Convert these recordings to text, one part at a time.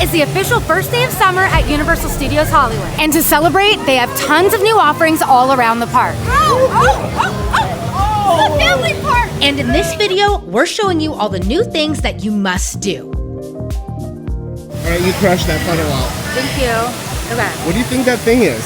is the official first day of summer at Universal Studios Hollywood. And to celebrate, they have tons of new offerings all around the park. The family park! And in this video, we're showing you all the new things that you must do. All right, you crushed that photo out. Thank you. Okay. What do you think that thing is?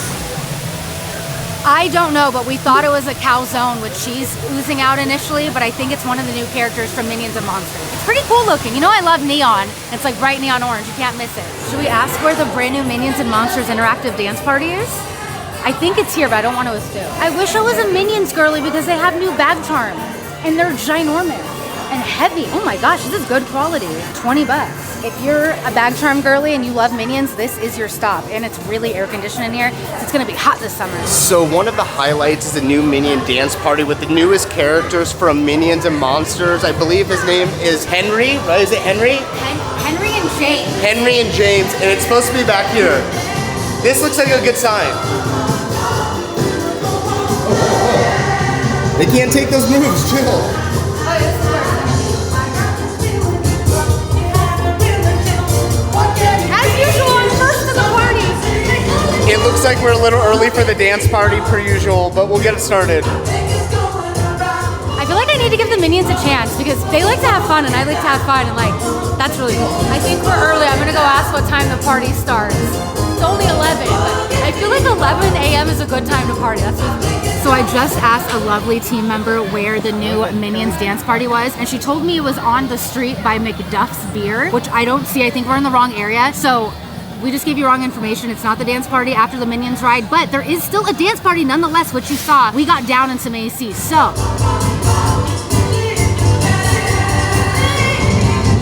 I don't know, but we thought it was a calzone with cheese oozing out initially, but I think it's one of the new characters from Minions and Monsters. It's pretty cool looking. You know, I love neon. It's like bright neon orange. You can't miss it. Should we ask where the brand new Minions and Monsters interactive dance party is? I think it's here, but I don't want to assume. I wish I was a Minions girly because they have new bag charms and they're ginormous and heavy. Oh my gosh, this is good quality. 20 bucks. If you're a bag charm girly and you love Minions, this is your stop. And it's really air conditioned in here. It's gonna be hot this summer. So one of the highlights is the new Minion dance party with the newest characters from Minions and Monsters. I believe his name is Henry, right? Is it Henry? Henry and James. Henry and James, and it's supposed to be back here. This looks like a good sign. They can't take those moves, chill. It looks like we're a little early for the dance party per usual, but we'll get it started. I feel like I need to give the Minions a chance because they like to have fun and I like to have fun and like, that's really cool. I think we're early. I'm gonna go ask what time the party starts. It's only 11, but I feel like 11 a.m. is a good time to party. That's what it is. So I just asked a lovely team member where the new Minions dance party was, and she told me it was on the street by McDuff's Beer, which I don't see. I think we're in the wrong area. So we just gave you wrong information. It's not the dance party after the Minions ride, but there is still a dance party nonetheless, which you saw. We got down in some AC, so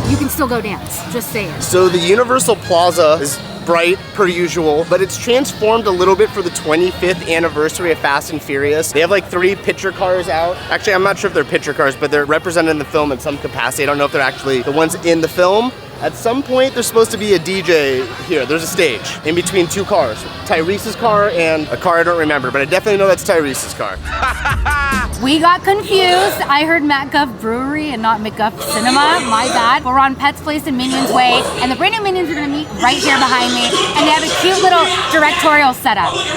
you can still go dance, just saying. So the Universal Plaza is bright per usual, but it's transformed a little bit for the 25th anniversary of Fast and Furious. They have like 3 picture cars out. Actually, I'm not sure if they're picture cars, but they're represented in the film in some capacity. I don't know if they're actually the ones in the film. At some point, there's supposed to be a DJ here. There's a stage in between 2 cars. Tyrese's car and a car I don't remember, but I definitely know that's Tyrese's car. We got confused. I heard McGuff Brewery and not McGuff Cinema. My bad. We're on Pet's Place in Minions Way, and the brand new Minions are gonna meet right here behind me, and they have a cute little directorial setup. Okay,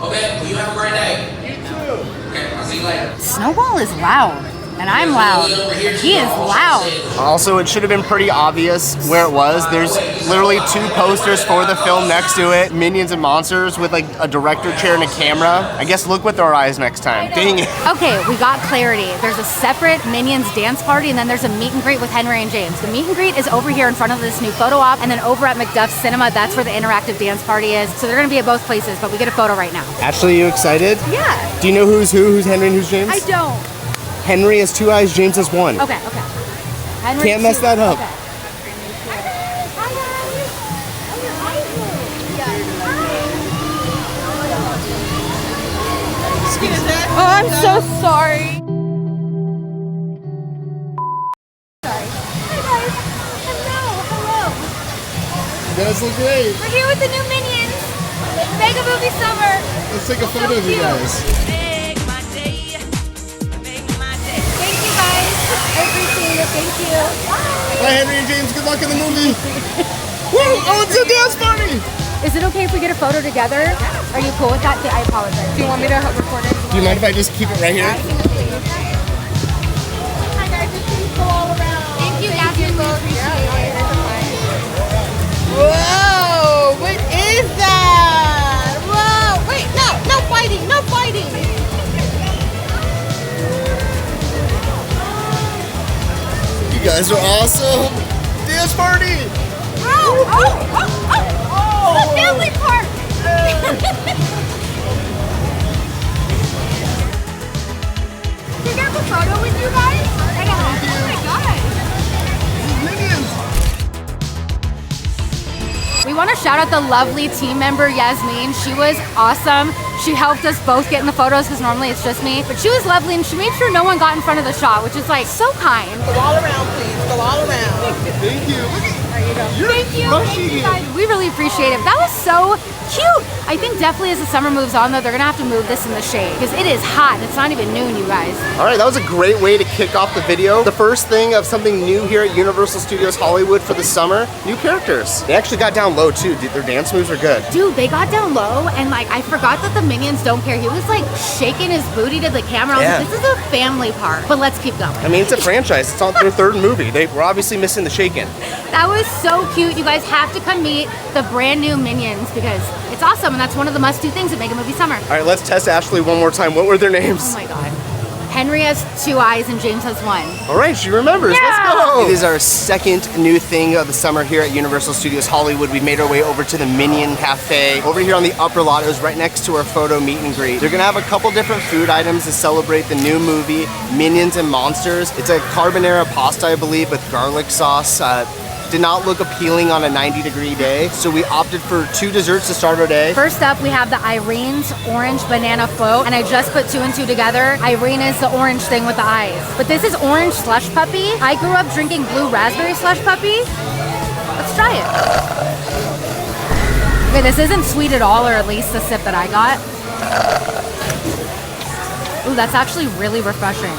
well, you have a great day. You too. Okay, I'll see you later. Snowball is loud. And I'm loud. He is loud. Also, it should have been pretty obvious where it was. There's literally 2 posters for the film next to it. Minions and Monsters with like a director chair and a camera. I guess look with our eyes next time. Dang it. Okay, we got clarity. There's a separate Minions dance party and then there's a meet and greet with Henry and James. The meet and greet is over here in front of this new photo op, and then over at McDuff's Cinema, that's where the interactive dance party is. So they're gonna be at both places, but we get a photo right now. Ashley, you excited? Yeah. Do you know who's who? Who's Henry and who's James? I don't. Henry has 2 eyes, James has 1. Okay, okay. Henry Can't mess that up. Okay. Oh, I'm so sorry. Sorry. Hi guys. Hello, hello. You guys look great. We're here with the new Minions. Mega Movie Summer. Let's take a photo of you guys. I appreciate it. Thank you. Bye, Henry and James. Good luck in the movie. Woo! Oh, it's a dance party! Is it okay if we get a photo together? Are you cool with that? I apologize. Do you want me to record it? Do you mind if I just keep it right here? Hi guys, just please go all around. Thank you, Yasmin. We appreciate it. Whoa! What is that? Whoa! Wait, no fighting, no fighting. You guys are awesome! Dance party! The family park. Can I get a photo with you guys? Oh my god. We want to shout out the lovely team member Yasmin. She was awesome. She helped us both get in the photos because normally it's just me. But she was lovely and she made sure no one got in front of the shot, which is like so kind. Go all around, please. Go all around. Thank you. Look at There you go. You're Thank you. crushing Thank you it. guys. We really appreciate it. That was so cute. I think definitely as the summer moves on though, they're gonna have to move this in the shade because it is hot. It's not even noon, you guys. All right, that was a great way to kick off the video. The first thing of something new here at Universal Studios Hollywood for the summer, new characters. They actually got down low too. Their dance moves are good. Dude, they got down low and like I forgot that the Minions don't care. He was like shaking his booty to the camera. I was like, this is a family park, but let's keep going. I mean, it's a franchise. It's on their third movie. They were obviously missing the shaking. That was so cute. You guys have to come meet the brand new Minions because it's awesome and that's one of the must-do things that make a movie summer. All right, let's test Ashley one more time. What were their names? Oh my God. Henry has 2 eyes and James has 1. All right, she remembers. Yeah. Let's go. It is our second new thing of the summer here at Universal Studios Hollywood. We made our way over to the Minion Cafe. Over here on the upper lot, it was right next to our photo meet and greet. They're gonna have a couple different food items to celebrate the new movie, Minions and Monsters. It's a carbonara pasta, I believe, with garlic sauce. Did not look appealing on a 90-degree day, so we opted for 2 desserts to start our day. First up, we have the Irene's Orange Banana Float, and I just put 2 and 2 together. Irene is the orange thing with the eyes. But this is Orange Slush Puppy. I grew up drinking Blue Raspberry Slush Puppy. Let's try it. Okay, this isn't sweet at all, or at least the sip that I got. Ooh, that's actually really refreshing.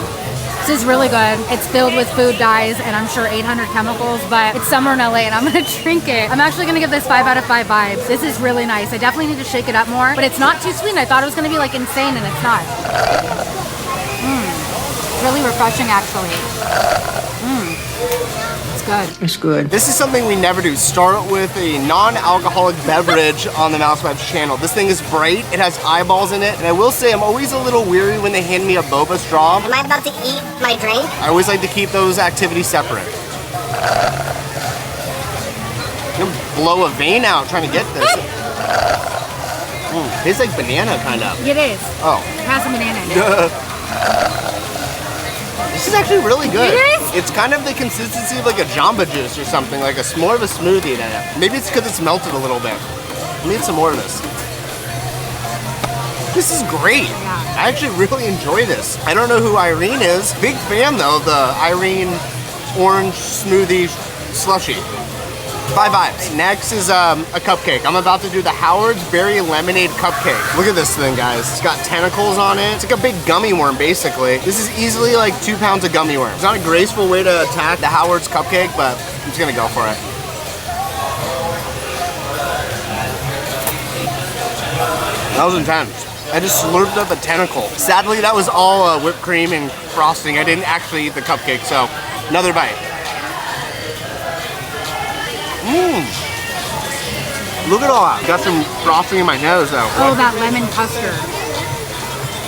This is really good. It's filled with food dyes and I'm sure 800 chemicals, but it's summer in LA and I'm gonna drink it. I'm actually gonna give this 5 out of 5 vibes. This is really nice. I definitely need to shake it up more, but it's not too sweet. I thought it was gonna be like insane and it's not. Really refreshing actually. It's good. It's good. This is something we never do. Start with a non-alcoholic beverage on the Mouse Vibes channel. This thing is bright. It has eyeballs in it. And I will say I'm always a little weary when they hand me a boba straw. Am I about to eat my drink? I always like to keep those activities separate. You'll blow a vein out trying to get this. Tastes like banana, kind of. It is. Oh. It has some banana in it. This is actually really good. It is? It's kind of the consistency of like a Jamba Juice or something, like more of a smoothie than it. Maybe it's because it's melted a little bit. Let me get some more of this. This is great. Yeah. I actually really enjoy this. I don't know who Irene is. Big fan though, the Irene orange smoothie slushy. 5 vibes. Next is a cupcake. I'm about to do the Howard's Berry Lemonade Cupcake. Look at this thing, guys. It's got tentacles on it. It's like a big gummy worm, basically. This is easily like 2 pounds of gummy worm. It's not a graceful way to attack the Howard's Cupcake, but I'm just gonna go for it. That was intense. I just slurped up a tentacle. Sadly, that was all whipped cream and frosting. I didn't actually eat the cupcake, so another bite. Look at all that. Got some frosting in my nose though. Oh, that lemon custard.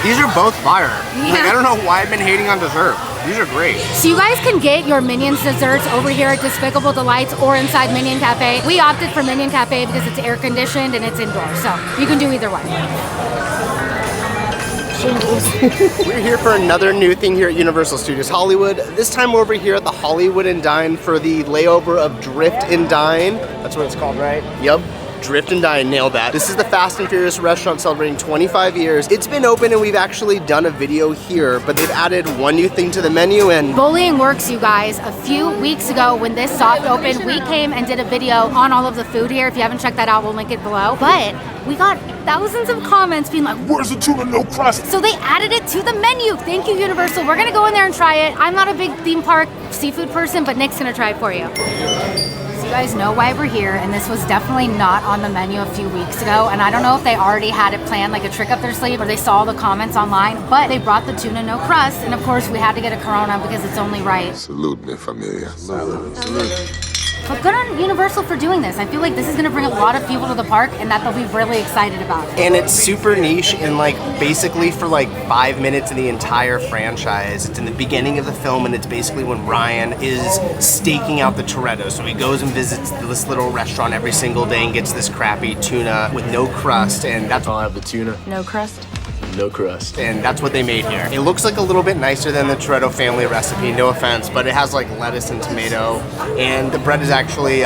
These are both fire. Yeah. Like, I don't know why I've been hating on dessert. These are great. So you guys can get your Minions desserts over here at Despicable Delights or inside Minion Cafe. We opted for Minion Cafe because it's air conditioned and it's indoors, so you can do either one. We're here for another new thing here at Universal Studios Hollywood. This time we're over here at the Hollywood and Dine for the layover of Drift N Dine. That's what it's called, right? Yep. Drift N Dine, nailed that. This is the Fast and Furious restaurant celebrating 25 years. It's been open and we've actually done a video here, but they've added one new thing to the menu and Bullying works, you guys. A few weeks ago when this soft opened, we came and did a video on all of the food here. If you haven't checked that out, we'll link it below. But we got thousands of comments being like, Where's the tuna no crust? so they added it to the menu. Thank you, Universal. We're gonna go in there and try it. I'm not a big theme park seafood person, but Nick's gonna try it for you. So you guys know why we're here, and this was definitely not on the menu a few weeks ago, and I don't know if they already had it planned, like a trick up their sleeve, or they saw the comments online, but they brought the tuna no crust, and of course we had to get a Corona because it's only right. Salute me, familia. Salute. But good on Universal for doing this. I feel like this is gonna bring a lot of people to the park, and that they'll be really excited about it. And it's super niche and like basically for like 5 minutes of the entire franchise. It's in the beginning of the film and it's basically when Ryan is staking out the Toretto. So he goes and visits this little restaurant every single day and gets this crappy tuna with no crust, and that's I'll have the tuna, No crust? no crust. and that's what they made here. It looks like a little bit nicer than the Toretto family recipe, no offense, but it has like lettuce and tomato, and the bread is actually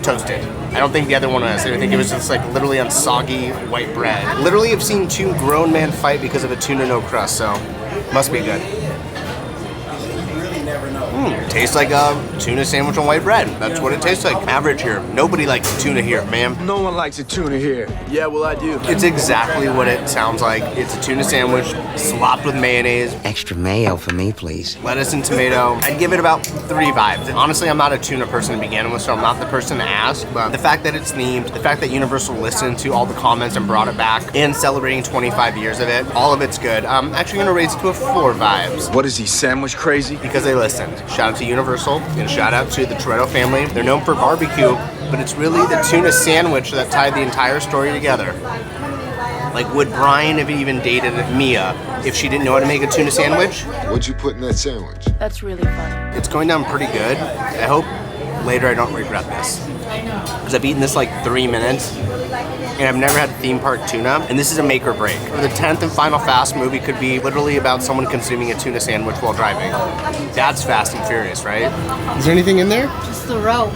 toasted. I don't think the other one was. I think it was just like literally on soggy white bread. Literally have seen 2 grown men fight because of a tuna no crust, so must be good. Tastes like a tuna sandwich on white bread. That's what it tastes like. Average here. Nobody likes tuna here, ma'am. No one likes a tuna here. Yeah, well, I do. It's exactly what it sounds like. It's a tuna sandwich slopped with mayonnaise, Extra mayo for me, please. lettuce and tomato. I'd give it about 3 vibes. Honestly, I'm not a tuna person to begin with, so I'm not the person to ask. But the fact that it's themed, the fact that Universal listened to all the comments and brought it back, and celebrating 25 years of it, all of it's good. I'm actually gonna raise it to a 4 vibes. What is he, sandwich crazy? Because they listened. Shout out to Universal and shout out to the Toretto family. They're known for barbecue, but it's really the tuna sandwich that tied the entire story together. Like, would Brian have even dated Mia if she didn't know how to make a tuna sandwich? What'd you put in that sandwich? That's really funny. It's going down pretty good. I hope later I don't regret this. Because I've eaten this like 3 minutes, and I've never had theme park tuna, and this is a make or break. The 10th and final Fast movie could be literally about someone consuming a tuna sandwich while driving. That's Fast and Furious, right? Is there anything in there? Just the rope.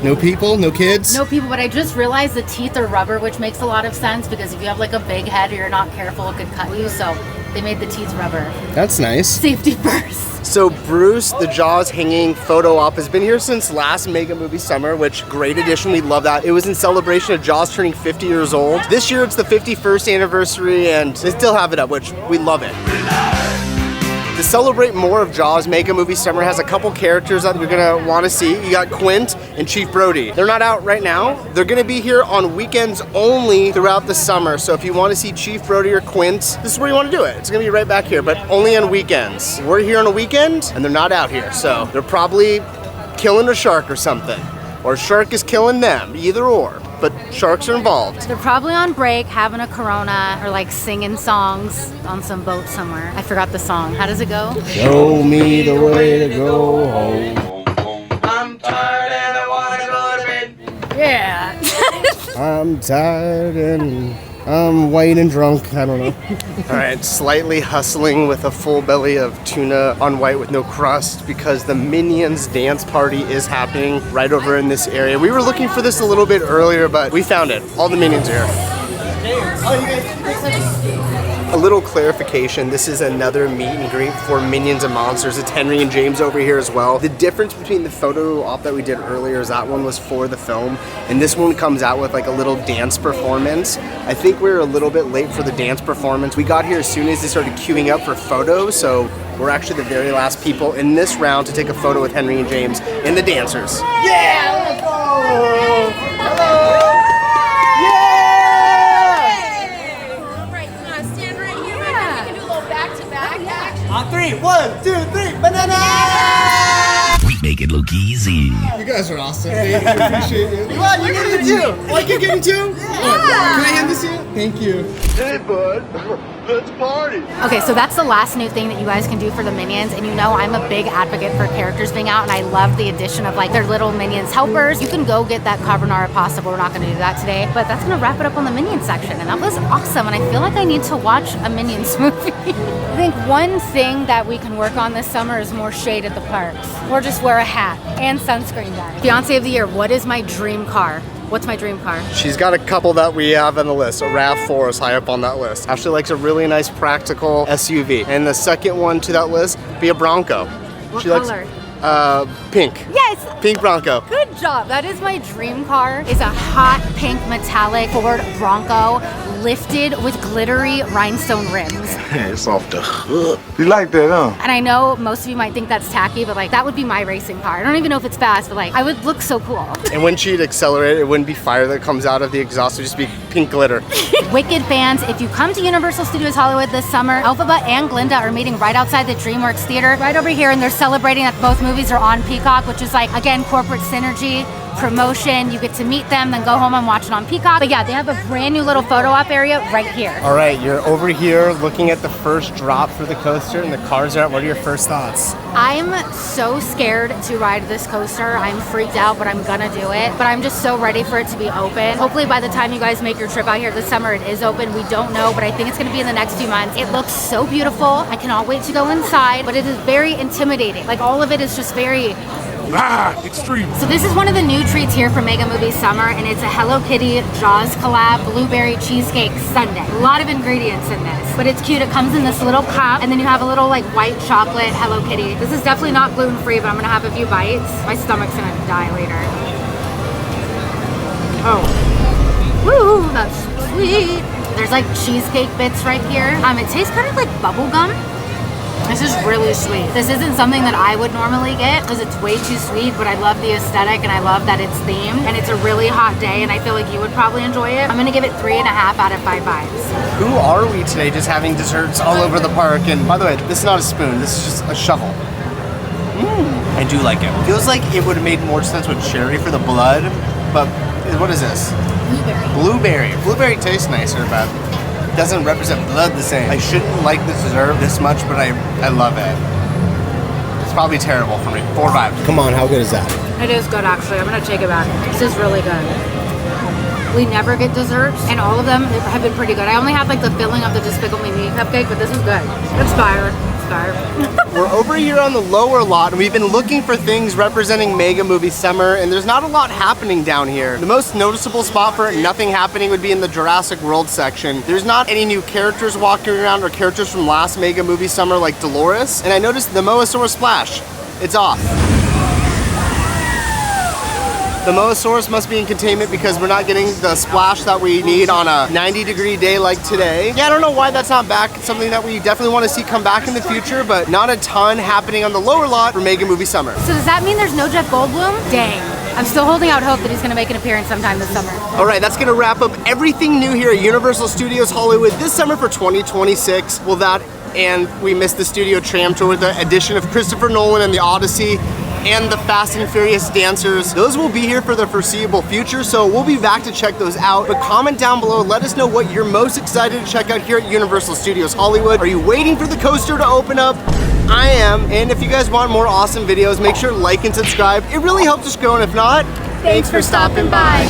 No people? No kids? No people, but I just realized the teeth are rubber, which makes a lot of sense because if you have like a big head or you're not careful, it could cut you. So they made the teeth rubber. That's nice. Safety first. So Bruce, the Jaws hanging photo op, has been here since last Mega Movie Summer, which great addition, we love that. It was in celebration of Jaws turning 50 years old. This year it's the 51st anniversary and they still have it up, which we love it. To celebrate more of Jaws, Mega Movie Summer has a couple characters that you're gonna wanna see. You got Quint and Chief Brody. They're not out right now. They're gonna be here on weekends only throughout the summer. So if you wanna see Chief Brody or Quint, this is where you wanna do it. It's gonna be right back here, but only on weekends. We're here on a weekend and they're not out here. So they're probably killing a shark or something. Or a shark is killing them, either or. But sharks are involved. They're probably on break, having a Corona, or like singing songs on some boat somewhere. I forgot the song. How does it go? Show me the way to go home. I'm tired and I wanna go to bed. Yeah. I'm tired and I'm white and drunk. I don't know. All right, slightly hustling with a full belly of tuna on white with no crust because the Minions dance party is happening right over in this area. We were looking for this a little bit earlier, but we found it. All the Minions are here. A little clarification, this is another meet and greet for Minions and Monsters. It's Henry and James over here as well. The difference between the photo op that we did earlier is that one was for the film, and this one comes out with like a little dance performance. I think we were a little bit late for the dance performance. We got here as soon as they started queuing up for photos, so we're actually the very last people in this round to take a photo with Henry and James and the dancers. Yeah, let's go! Hello! On 3, 1, 2, 3, banana! We make it look easy. You guys are awesome. Thank you. Appreciate you. Come on, you get it too! Oh, I can get it too? Yeah. Can I hand this to you? Thank you. Hey, bud. Let's party. Okay, so that's the last new thing that you guys can do for the Minions, and you know I'm a big advocate for characters being out, and I love the addition of like their little Minions helpers. You can go get that carbonara pasta, but we're not gonna do that today. But that's gonna wrap it up on the Minions section, and that was awesome, and I feel like I need to watch a Minions movie. I think one thing that we can work on this summer is more shade at the parks, or just wear a hat and sunscreen guys. Fiance of the year, what is my dream car? What's my dream car? She's got a couple that we have on the list. A RAV4 is high up on that list. Ashley likes a really nice practical SUV. And the second one to that list, be a Bronco. What she color? Likes, pink. Yes! Pink Bronco. Good job. That is my dream car. Is a hot pink metallic Ford Bronco lifted with glittery rhinestone rims. It's off the hook. You like that, huh? And I know most of you might think that's tacky, but like that would be my racing car. I don't even know if it's fast, but like I would look so cool. And when she'd accelerate, it wouldn't be fire that comes out of the exhaust, it would just be pink glitter. Wicked fans, if you come to Universal Studios Hollywood this summer, Elphaba and Glinda are meeting right outside the DreamWorks Theater, right over here, and they're celebrating that both movies are on Peacock, which is like, again, corporate synergy, promotion. You get to meet them, then go home and watch it on Peacock. But yeah, they have a brand new little photo op area right here. All right, you're over here looking at the first drop for the coaster and the cars are out. What are your first thoughts? I'm so scared to ride this coaster. I'm freaked out, but I'm gonna do it. But I'm just so ready for it to be open. Hopefully by the time you guys make your trip out here this summer, it is open. We don't know, but I think it's gonna be in the next few months. It looks so beautiful. I cannot wait to go inside, but it is very intimidating. Like all of it is just very Extreme. So this is one of the new treats here for Mega Movie Summer, and it's a Hello Kitty Jaws collab blueberry cheesecake sundae. A lot of ingredients in this, but it's cute. It comes in this little cup, and then you have a little like white chocolate Hello Kitty. This is definitely not gluten-free, but I'm gonna have a few bites. My stomach's gonna die later. Oh, woo, that's sweet. There's like cheesecake bits right here. It tastes kind of like bubble gum. This is really sweet. This isn't something that I would normally get because it's way too sweet, but I love the aesthetic and I love that it's themed, and it's a really hot day and I feel like you would probably enjoy it. I'm gonna give it 3.5 out of 5 bites. Who are we today just having desserts all over the park? And by the way, this is not a spoon, this is just a shovel. I do like it. Feels like it would have made more sense with cherry for the blood, but what is this? Blueberry. Blueberry. Blueberry tastes nicer, but doesn't represent blood the same. I shouldn't like this dessert this much, but I love it. It's probably terrible for me. 4 vibes. Come on, how good is that? It is good actually. I'm gonna take it back. This is really good. We never get desserts, and all of them have been pretty good. I only had like the filling of the Despicable Me cupcake, but this is good. It's fire. We're over here on the lower lot, and we've been looking for things representing Mega Movie Summer, and there's not a lot happening down here. The most noticeable spot for nothing happening would be in the Jurassic World section. There's not any new characters walking around or characters from last Mega Movie Summer like Dolores, and I noticed the Mosasaurus splash. It's off. The Mosasaurus must be in containment because we're not getting the splash that we need on a 90-degree day like today. Yeah, I don't know why that's not back. It's something that we definitely want to see come back in the future, but not a ton happening on the lower lot for Mega Movie Summer. So does that mean there's no Jeff Goldblum? Dang. I'm still holding out hope that he's gonna make an appearance sometime this summer. All right, that's gonna wrap up everything new here at Universal Studios Hollywood this summer for 2026. Well, that, and we missed the studio tram tour with the addition of Christopher Nolan and the Odyssey, and the Fast and Furious dancers. Those will be here for the foreseeable future, so we'll be back to check those out. But comment down below, let us know what you're most excited to check out here at Universal Studios Hollywood. Are you waiting for the coaster to open up? I am, and if you guys want more awesome videos, make sure to like and subscribe. It really helps us grow, and if not, thanks for stopping by.